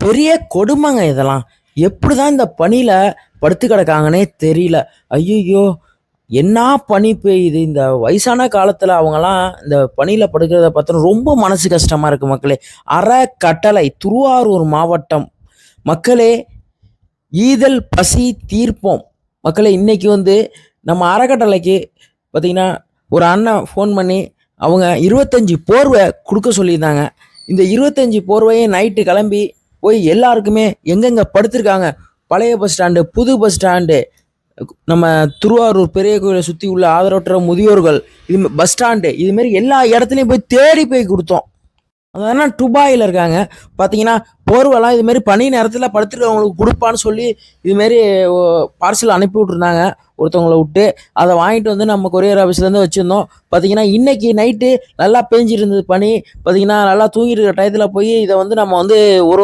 பெரிய கொடுமைங்க இதெல்லாம். எப்படிதான் இந்த பனியில படுத்து கிடக்காங்கன்னே தெரியல. ஐய்யய்யோ! என்னா பனி பெய்யுது. இந்த வயசான காலத்துல அவங்கலாம் இந்த பனியில படுக்கிறத பார்த்தா ரொம்ப மனசு கஷ்டமா இருக்கு மக்களே. அறக்கட்டளை திருவாரூர் மாவட்டம். மக்களே, ஈதல் பசி தீர்ப்போம். மக்களே, இன்னைக்கு வந்து நம்ம அறக்கட்டளைக்கு பார்த்தீங்கன்னா, ஒரு அண்ணன் ஃபோன் பண்ணி அவங்க 25 போர்வை குடுக்க சொல்லியிருந்தாங்க. இந்த 25 போர்வையும் நைட்டு கிளம்பி போய் எல்லாருக்குமே எங்கெங்க படுத்திருக்காங்க, பழைய பஸ் ஸ்டாண்டு, புது பஸ் ஸ்டாண்டு, நம்ம திருவாரூர் பெரிய கோயிலை சுற்றி உள்ள ஆதரவற்ற முதியோர்கள், இது பஸ் ஸ்டாண்டு, இதுமாரி எல்லா இடத்துலையும் போய் தேடி போய் கொடுத்தோம். அதனால் துபாயில் இருக்காங்க. பார்த்தீங்கன்னா, போர்வெல்லாம் இதுமாரி பனி நேரத்தில் படுத்துருக்கவங்களுக்கு கொடுப்பான்னு சொல்லி இதுமாரி பார்சல் அனுப்பி விட்ருந்தாங்க ஒருத்தவங்கள விட்டு. அதை வாங்கிட்டு வந்து நம்ம கொரியர் ஆஃபீஸ்லேருந்து வச்சுருந்தோம். பார்த்தீங்கன்னா, இன்னைக்கு நைட்டு நல்லா பேஞ்சிருந்தது பனி. பார்த்தீங்கன்னா, நல்லா தூங்கிட்டு இருக்கிற டயத்தில் போய் இதை வந்து நம்ம வந்து ஒரு